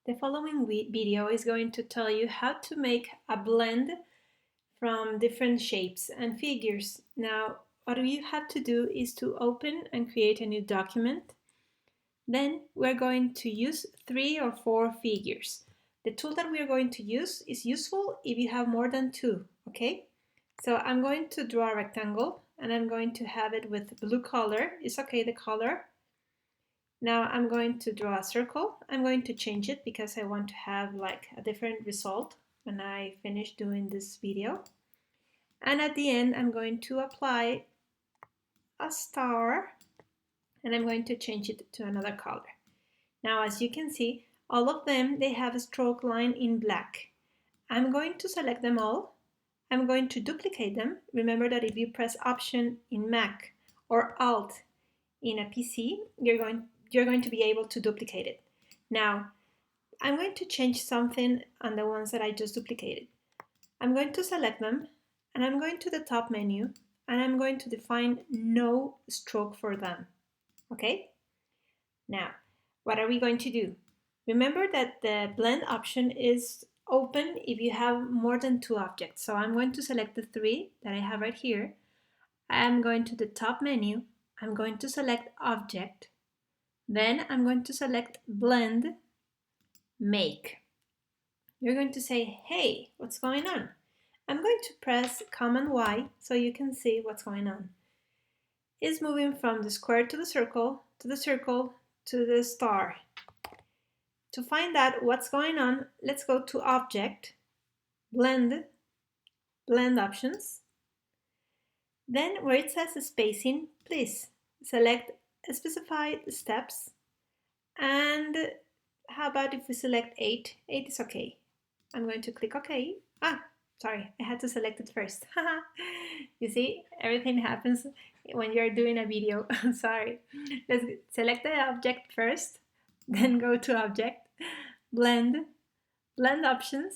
The following video is going to tell you how to make a blend from different shapes and figures. Now, what you have to do is to open and create a new document. Then we're going to use 3 or 4 figures. The tool that we are going to use is useful if you have more than 2, okay? So I'm going to draw a rectangle and I'm going to have it with blue color. It's okay, the color. Now I'm going to draw a circle. I'm going to change it because I want to have like a different result when I finish doing this video. And at the end, I'm going to apply a star and I'm going to change it to another color. Now, as you can see, all of them, they have a stroke line in black. I'm going to select them all. I'm going to duplicate them. Remember that if you press Option in Mac or Alt in a PC, you're going to be able to duplicate it. Now, I'm going to change something on the ones that I just duplicated. I'm going to select them and I'm going to the top menu and I'm going to define no stroke for them. Okay? Now, what are we going to do? Remember that the blend option is open if you have more than 2 objects. So I'm going to select the 3 that I have right here. I'm going to the top menu. I'm going to select Object. Then I'm going to select Blend, Make. You're going to say, hey, what's going on? I'm going to press Command Y so you can see what's going on. It's moving from the square to the circle, to the circle, to the star. To find out what's going on, let's go to Object, Blend, Blend Options. Then where it says Spacing, please select Specify Steps. And how about if we select 8? 8 is okay. I'm going to click OK. Sorry, I had to select it first. You see, everything happens when you're doing a video. Sorry. Let's select the object first, then go to Object, Blend, Blend Options,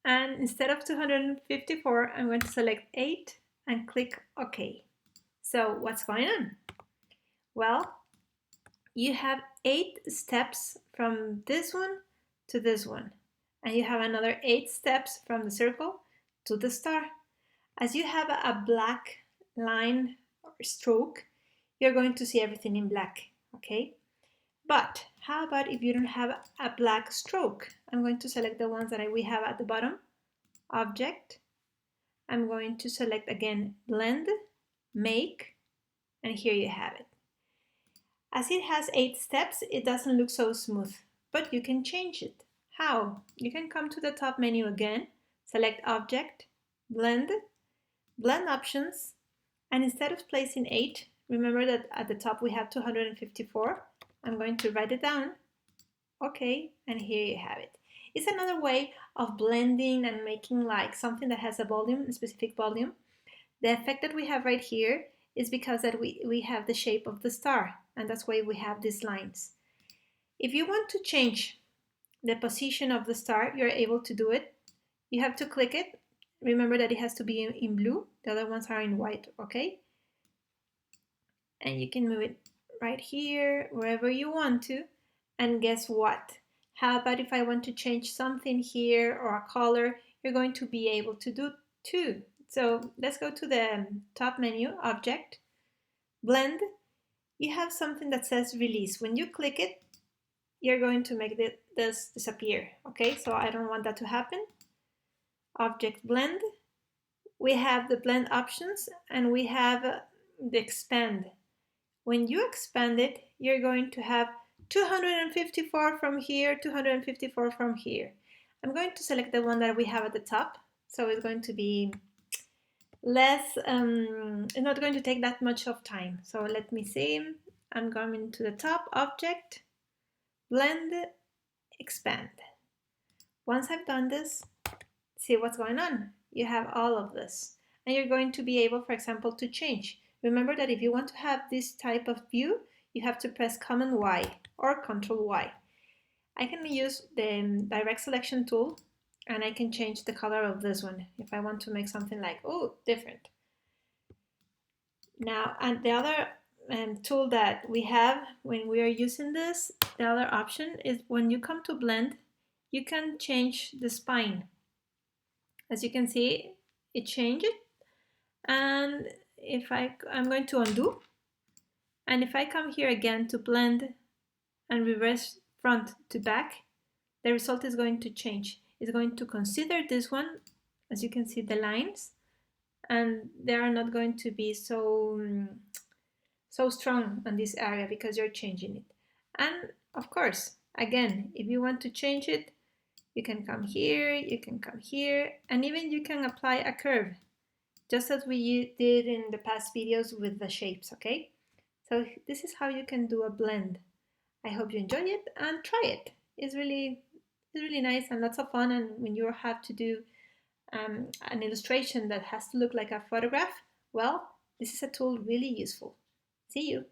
and instead of 254, I'm going to select 8 and click OK. So what's going on? Well, you have 8 steps from this one to this one. And you have another 8 steps from the circle to the star. As you have a black line or stroke, you're going to see everything in black, okay? But how about if you don't have a black stroke? I'm going to select the ones that we have at the bottom. Object. I'm going to select again Blend, Make, and here you have it. As it has 8 steps, it doesn't look so smooth, but you can change it. How? You can come to the top menu again, select Object, Blend, Blend Options, and instead of placing 8, remember that at the top we have 254. I'm going to write it down. Okay, and here you have it. It's another way of blending and making like something that has a volume, a specific volume. The effect that we have right here is because that we have the shape of the star, and that's why we have these lines. If you want to change the position of the star, you're able to do it. You have to click it. Remember that it has to be in blue. The other ones are in white, okay? And you can move it right here, wherever you want to. And guess what? How about if I want to change something here or a color? You're going to be able to do too. So let's go to the top menu, Object, Blend. You have something that says Release. When you click it, you're going to make this disappear. Okay, so I don't want that to happen. Object Blend. We have the blend options and we have the expand. When you expand it, you're going to have 254 from here, 254 from here. I'm going to select the one that we have at the top. So it's going to be less, it's not going to take that much of time. So let me see. I'm going to the top, Object, Blend, Expand. Once I've done this, see what's going on. You have all of this. And you're going to be able, for example, to change. Remember that if you want to have this type of view, you have to press Command Y or Control Y. I can use the direct selection tool and I can change the color of this one if I want to make something like, oh, different. Now, and the other tool that we have when we are using this, the other option is when you come to blend, you can change the spine. As you can see, it changed it. And if I'm going to undo, and if I come here again to blend and reverse front to back, the result is going to change. It's going to consider this one, as you can see the lines, and they are not going to be so strong on this area because you're changing it. And of course, again, if you want to change it, you can come here, you can come here, and even you can apply a curve, just as we did in the past videos with the shapes, okay? So this is how you can do a blend. I hope you enjoy it and try it. It's really nice and lots of fun. And when you have to do an illustration that has to look like a photograph, well, this is a tool really useful. See you.